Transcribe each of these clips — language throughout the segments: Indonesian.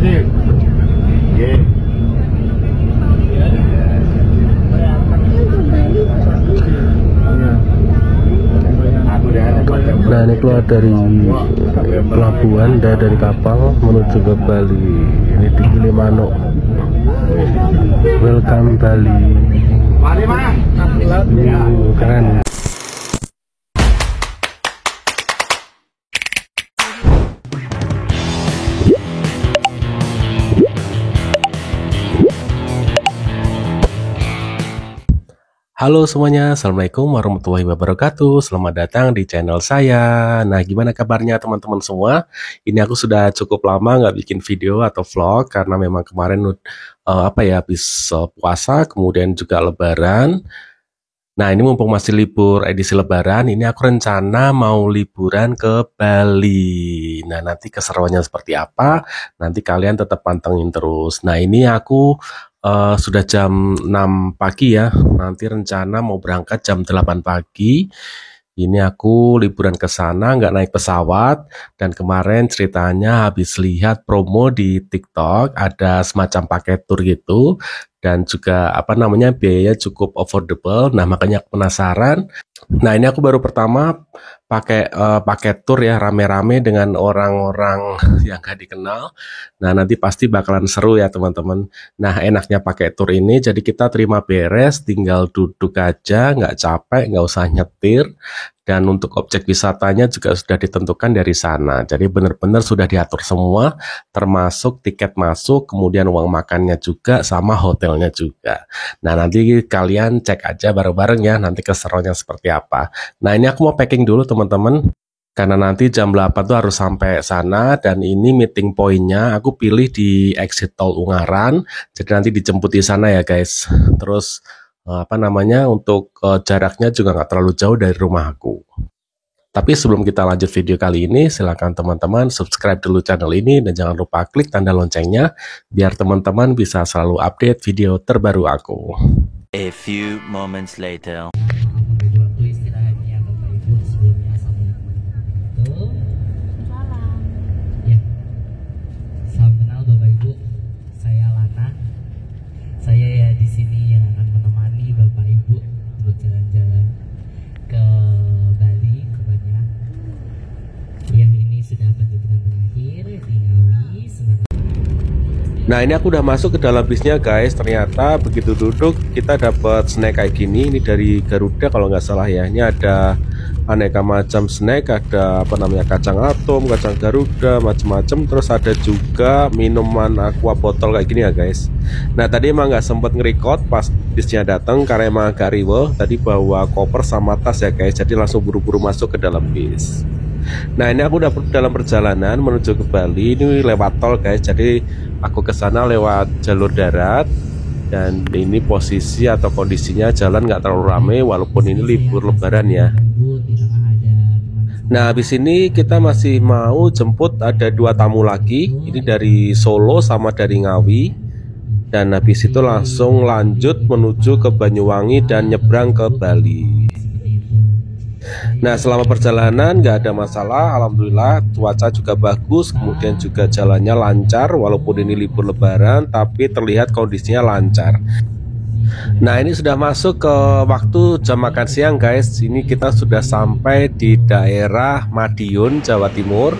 kasih. Oke. Nah, ini keluar dari pelabuhan dan dari kapal menuju ke Bali. Ini di Gilimanuk. Welcome Bali. Mari Mas. Keren. Halo semuanya, Assalamualaikum warahmatullahi wabarakatuh. Selamat datang di channel saya. Nah, gimana kabarnya teman-teman semua? Ini aku sudah cukup lama nggak bikin video atau vlog karena memang kemarin habis puasa, kemudian juga Lebaran. Nah, ini mumpung masih libur edisi Lebaran, ini aku rencana mau liburan ke Bali. Nah, nanti keseruannya seperti apa? Nanti kalian tetap pantengin terus. Nah, ini aku sudah jam 6 pagi ya. Nanti rencana mau berangkat jam 8 pagi. Ini aku liburan ke sana, nggak naik pesawat. Dan kemarin ceritanya habis lihat promo di TikTok, ada semacam paket tour gitu. Dan juga biayanya cukup affordable. Nah, makanya aku penasaran. Nah, ini aku baru pertama pakai paket tour ya, rame-rame dengan orang-orang yang gak dikenal. Nah, nanti pasti bakalan seru ya teman-teman. Nah, enaknya pakai tour ini, jadi kita terima beres, tinggal duduk aja, nggak capek, nggak usah nyetir. Dan untuk objek wisatanya juga sudah ditentukan dari sana. Jadi benar-benar sudah diatur semua, termasuk tiket masuk, kemudian uang makannya juga, sama hotelnya juga. Nah, nanti kalian cek aja bareng-bareng ya, nanti keseruannya seperti apa. Nah, ini aku mau packing dulu teman-teman. Karena nanti jam 8 tuh harus sampai sana, dan ini meeting point-nya aku pilih di exit tol Ungaran. Jadi nanti dijemput di sana ya guys. Terus untuk jaraknya juga nggak terlalu jauh dari rumahku. Tapi sebelum kita lanjut video kali ini, silakan teman-teman subscribe dulu channel ini dan jangan lupa klik tanda loncengnya biar teman-teman bisa selalu update video terbaru aku. A few moments later. Saya ya di sini yang akan menemani Bapak Ibu untuk jalan-jalan ke Bali kebanyakan. Ya, ini sudah penjemputan terakhir di Ngawi. Nah, ini aku udah masuk ke dalam bisnya guys. Ternyata begitu duduk kita dapat snack kayak gini. Ini dari Garuda kalau nggak salah ya. Ini ada aneka macam snack, ada kacang atom, kacang Garuda, macam-macam. Terus ada juga minuman aqua botol kayak gini ya guys. Nah, tadi emang nggak sempet nge-record pas bisnya datang karena emang agak riweh. Tadi bawa koper sama tas ya guys. Jadi langsung buru-buru masuk ke dalam bis. Nah, ini aku udah dalam perjalanan menuju ke Bali. Ini lewat tol guys. Jadi aku ke sana lewat jalur darat. Dan ini posisi atau kondisinya jalan nggak terlalu ramai walaupun ini libur Lebaran ya. Nah, habis ini kita masih mau jemput ada 2 tamu lagi. Ini dari Solo sama dari Ngawi. Dan habis itu langsung lanjut menuju ke Banyuwangi dan nyebrang ke Bali. Nah, selama perjalanan nggak ada masalah, alhamdulillah cuaca juga bagus, kemudian juga jalannya lancar walaupun ini libur Lebaran, tapi terlihat kondisinya lancar. Nah, ini sudah masuk ke waktu jam makan siang guys. Ini kita sudah sampai di daerah Madiun, Jawa Timur.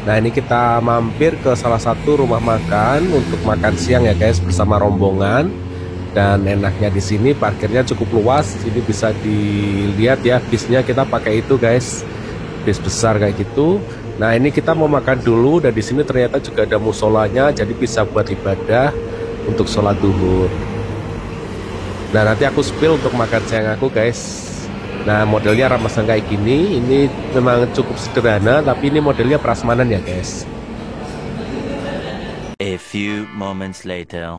Nah, ini kita mampir ke salah satu rumah makan untuk makan siang ya guys bersama rombongan. Dan enaknya di sini parkirnya cukup luas. Ini bisa dilihat ya, bisnya kita pakai itu guys, bis besar kayak gitu. Nah, ini kita mau makan dulu dan di sini ternyata juga ada musolanya, jadi bisa buat ibadah untuk sholat duhur. Nah, nanti aku spill untuk makan siang aku guys. Nah, modelnya ramesan kayak gini. Ini memang cukup sederhana, tapi ini modelnya prasmanan ya guys. A few moments later.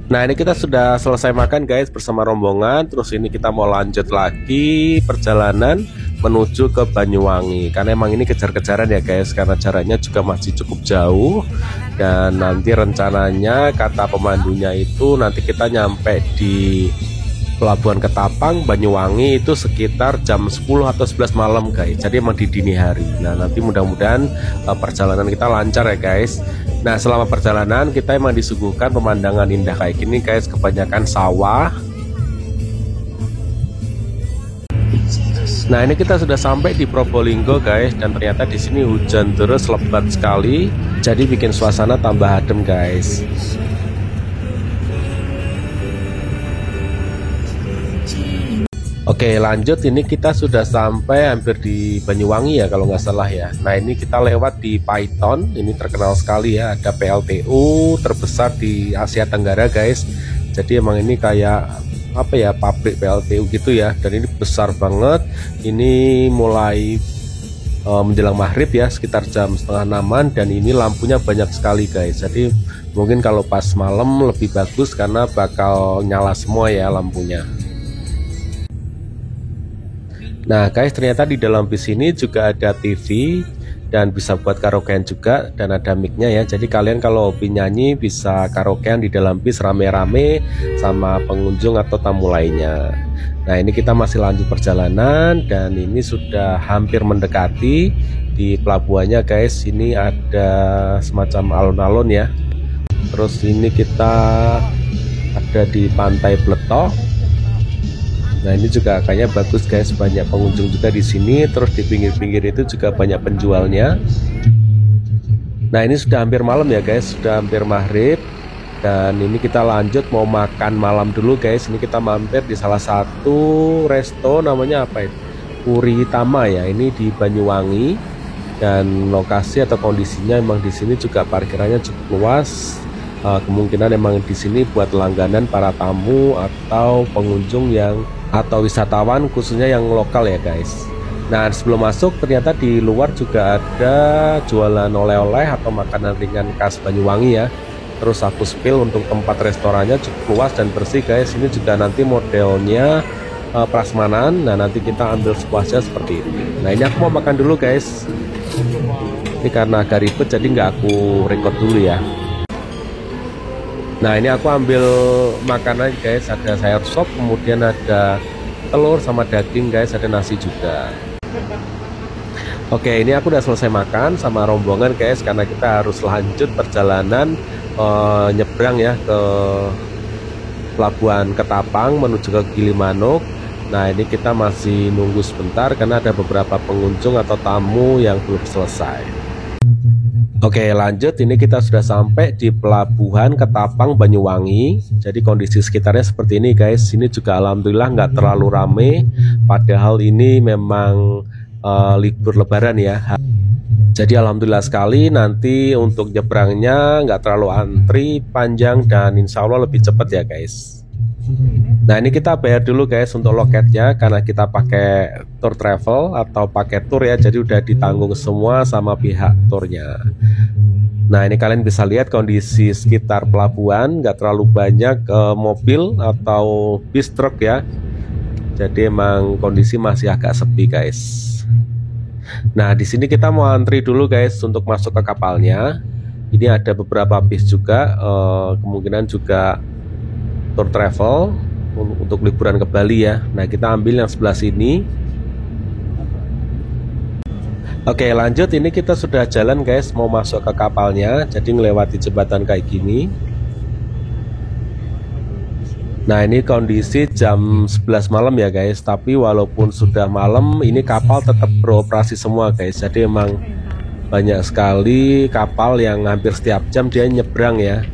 Nah, ini kita sudah selesai makan guys bersama rombongan. Terus ini kita mau lanjut lagi perjalanan menuju ke Banyuwangi. Karena emang ini kejar-kejaran ya guys, karena jaraknya juga masih cukup jauh. Dan nanti rencananya kata pemandunya itu nanti kita nyampe di Pelabuhan Ketapang, Banyuwangi itu sekitar jam 10 atau 11 malam guys. Jadi emang di dini hari. Nah nanti mudah-mudahan perjalanan kita lancar ya guys. Nah selama perjalanan kita emang disuguhkan pemandangan indah kayak gini guys. Kebanyakan sawah. Nah ini kita sudah sampai di Probolinggo guys. Dan ternyata di sini hujan terus lebat sekali. Jadi bikin suasana tambah adem guys. Oke lanjut, ini kita sudah sampai hampir di Banyuwangi ya kalau nggak salah ya. Nah ini kita lewat di Python, ini terkenal sekali ya, ada PLTU terbesar di Asia Tenggara guys. Jadi emang ini kayak apa ya, pabrik PLTU gitu ya, dan ini besar banget. Ini mulai menjelang maghrib ya, sekitar jam setengah 6-an, dan ini lampunya banyak sekali guys. Jadi mungkin kalau pas malam lebih bagus karena bakal nyala semua ya lampunya. Nah guys, ternyata di dalam bis ini juga ada TV dan bisa buat karaokean juga, dan ada mic-nya ya. Jadi kalian kalau hobi nyanyi bisa karaokean di dalam bis rame-rame sama pengunjung atau tamu lainnya. Nah ini kita masih lanjut perjalanan dan ini sudah hampir mendekati di pelabuhannya guys. Ini ada semacam alun-alun ya. Terus ini kita ada di Pantai Bletok. Nah ini juga kayaknya bagus guys, banyak pengunjung juga di sini. Terus di pinggir-pinggir itu juga banyak penjualnya. Nah ini sudah hampir malam ya guys, sudah hampir maghrib. Dan ini kita lanjut mau makan malam dulu guys. Ini kita mampir di salah satu resto, namanya apa itu? Puri Tama ya, ini di Banyuwangi. Dan lokasi atau kondisinya emang di sini juga parkirannya cukup luas. Kemungkinan emang di sini buat langganan para tamu atau pengunjung yang atau wisatawan khususnya yang lokal ya guys. Nah sebelum masuk ternyata di luar juga ada jualan oleh-oleh atau makanan ringan khas Banyuwangi ya. Terus aku spill untuk tempat restorannya cukup luas dan bersih guys. Ini juga nanti modelnya prasmanan. Nah nanti kita ambil sepuasnya seperti ini. Nah ini aku mau makan dulu guys. Ini karena agak ribet jadi nggak aku record dulu ya. Nah ini aku ambil makanan guys, ada sayur sop, kemudian ada telur sama daging guys, ada nasi juga. Oke ini aku udah selesai makan sama rombongan guys, karena kita harus lanjut perjalanan nyebrang ya ke Pelabuhan Ketapang menuju ke Gilimanuk. Nah ini kita masih nunggu sebentar karena ada beberapa pengunjung atau tamu yang belum selesai. Oke lanjut, ini kita sudah sampai di Pelabuhan Ketapang Banyuwangi. Jadi kondisi sekitarnya seperti ini guys. Ini juga alhamdulillah nggak terlalu rame. Padahal ini memang libur lebaran ya. Jadi alhamdulillah sekali, nanti untuk nyebrangnya nggak terlalu antri panjang dan insya Allah lebih cepat ya guys. Nah ini kita bayar dulu guys untuk loketnya karena kita pakai tour travel atau pakai tour ya, jadi udah ditanggung semua sama pihak turnya. Nah ini kalian bisa lihat kondisi sekitar pelabuhan, nggak terlalu banyak mobil atau bis truk ya, jadi emang kondisi masih agak sepi guys. Nah di sini kita mau antri dulu guys untuk masuk ke kapalnya. Ini ada beberapa bis juga, kemungkinan juga tour travel untuk liburan ke Bali ya. Nah kita ambil yang sebelah sini. Oke lanjut, ini kita sudah jalan guys mau masuk ke kapalnya. Jadi melewati jembatan kayak gini. Nah ini kondisi jam 11 malam ya guys. Tapi walaupun sudah malam, ini kapal tetap beroperasi semua guys. Jadi emang banyak sekali kapal yang hampir setiap jam dia nyebrang ya.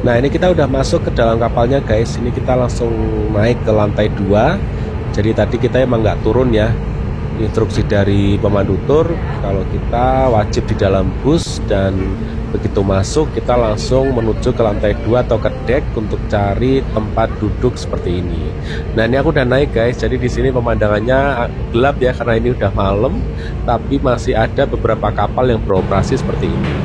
Nah ini kita udah masuk ke dalam kapalnya guys. Ini kita langsung naik ke lantai 2. Jadi tadi kita emang nggak turun ya. Instruksi dari pemandu tur kalau kita wajib di dalam bus, dan begitu masuk kita langsung menuju ke lantai 2 atau ke deck untuk cari tempat duduk seperti ini. Nah ini aku udah naik guys. Jadi di sini pemandangannya gelap ya karena ini udah malam, tapi masih ada beberapa kapal yang beroperasi seperti ini.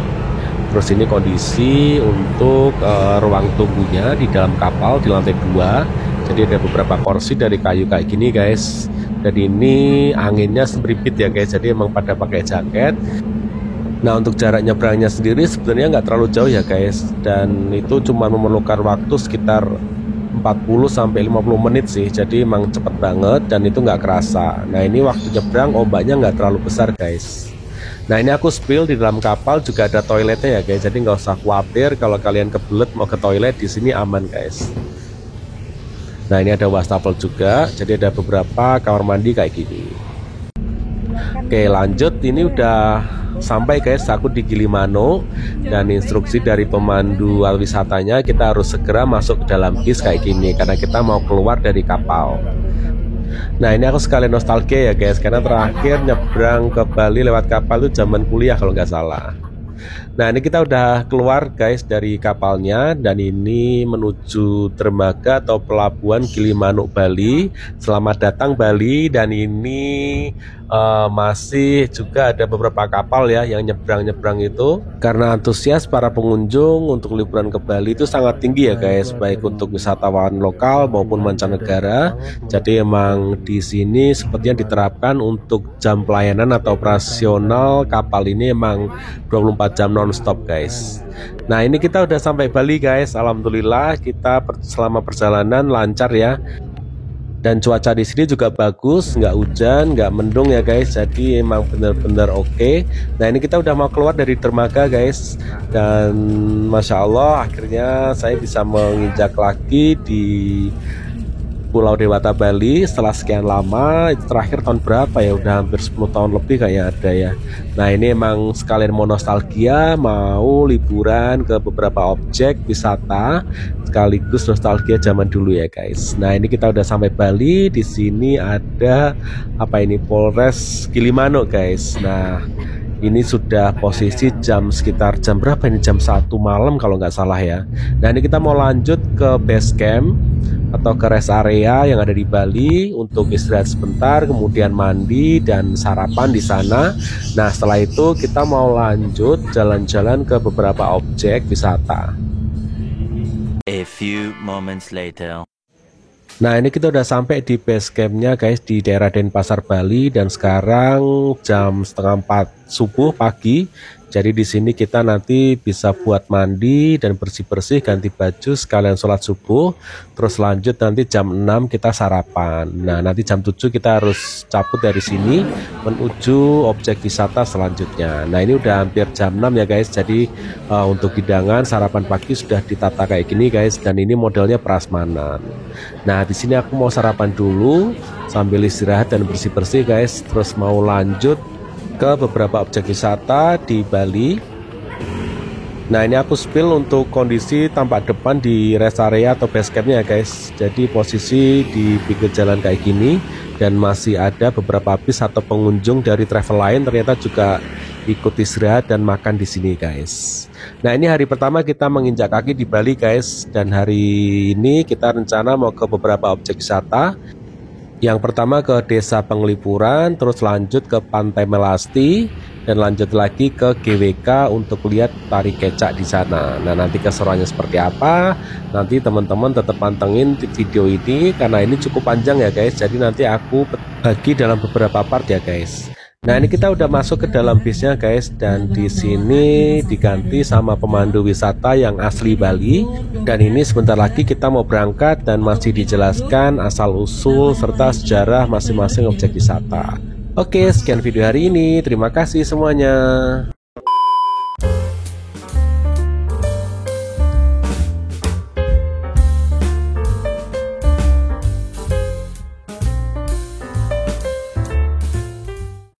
Terus ini kondisi untuk ruang tunggunya di dalam kapal di lantai 2. Jadi ada beberapa kursi dari kayu kayak gini guys. Dan ini anginnya sembripit ya guys. Jadi emang pada pakai jaket. Nah, untuk jarak nyebrangnya sendiri sebenarnya nggak terlalu jauh ya guys, dan itu cuma memerlukan waktu sekitar 40-50 menit sih, jadi emang cepet banget dan itu nggak kerasa. Nah, ini waktu nyebrang ombaknya nggak terlalu besar guys. Nah, ini aku spill di dalam kapal juga ada toiletnya ya guys, jadi nggak usah khawatir kalau kalian kebelet mau ke toilet, di sini aman guys. Nah, ini ada wastafel juga, jadi ada beberapa kamar mandi kayak gini. Oke, lanjut, ini udah sampai guys, aku di Gilimanuk dan instruksi dari pemandu wisatanya kita harus segera masuk ke dalam bis kayak gini karena kita mau keluar dari kapal. Nah, ini aku sekalian nostalgia ya guys, karena terakhir nyebrang ke Bali lewat kapal itu zaman kuliah kalau nggak salah. Nah, ini kita udah keluar guys dari kapalnya dan ini menuju dermaga atau pelabuhan Gilimanuk Bali. Selamat datang Bali, dan ini masih juga ada beberapa kapal ya yang nyebrang-nyebrang itu. Karena antusias para pengunjung untuk liburan ke Bali itu sangat tinggi ya guys, baik untuk wisatawan lokal maupun mancanegara. Jadi emang di sini sepertinya diterapkan untuk jam pelayanan atau operasional kapal ini emang 24 jam non-stop guys. Nah, ini kita udah sampai Bali guys. Alhamdulillah kita selama perjalanan lancar ya. Dan cuaca di sini juga bagus, nggak hujan, nggak mendung ya guys. Jadi emang bener-bener oke. Nah, ini kita udah mau keluar dari dermaga guys. Dan Masya Allah akhirnya saya bisa menginjak lagi di Pulau Dewata Bali setelah sekian lama. Itu terakhir tahun berapa ya, udah hampir 10 tahun lebih kayaknya ada ya. Nah, ini emang sekalian mau nostalgia, mau liburan ke beberapa objek wisata sekaligus nostalgia zaman dulu ya guys. Nah, ini kita udah sampai Bali. Di sini ada apa ini, Polres Gilimanuk guys. Nah, ini sudah posisi jam sekitar jam berapa ini, jam 1 malam kalau nggak salah ya. Nah, ini kita mau lanjut ke base camp atau ke rest area yang ada di Bali untuk istirahat sebentar, kemudian mandi dan sarapan di sana. Nah, setelah itu kita mau lanjut jalan-jalan ke beberapa objek wisata. A few moments later. Nah, ini kita udah sampai di base campnya guys di daerah Denpasar Bali, dan sekarang jam setengah 4 subuh pagi. Jadi di sini kita nanti bisa buat mandi dan bersih-bersih, ganti baju sekalian sholat subuh. Terus lanjut nanti jam 6 kita sarapan. Nah, nanti jam 7 kita harus cabut dari sini menuju objek wisata selanjutnya. Nah, ini udah hampir jam 6 ya guys. Jadi untuk hidangan sarapan pagi sudah ditata kayak gini guys, dan ini modelnya prasmanan. Nah, di sini aku mau sarapan dulu sambil istirahat dan bersih-bersih guys. Terus mau lanjut ke beberapa objek wisata di Bali. Nah, ini aku spill untuk kondisi tampak depan di rest area atau base campnya guys. Jadi posisi di pinggir jalan kayak gini, dan masih ada beberapa bis atau pengunjung dari travel lain ternyata juga ikut istirahat dan makan di sini guys. Nah, ini hari pertama kita menginjak kaki di Bali guys, dan hari ini kita rencana mau ke beberapa objek wisata. Yang pertama ke Desa Penglipuran, terus lanjut ke Pantai Melasti, dan lanjut lagi ke GWK untuk lihat tari kecak di sana. Nah, nanti keseruannya seperti apa, nanti teman-teman tetap pantengin video ini karena ini cukup panjang ya guys. Jadi nanti aku bagi dalam beberapa part ya guys. Nah, ini kita udah masuk ke dalam bisnya guys, dan di sini diganti sama pemandu wisata yang asli Bali. Dan ini sebentar lagi kita mau berangkat dan masih dijelaskan asal-usul serta sejarah masing-masing objek wisata. Oke, sekian video hari ini. Terima kasih semuanya.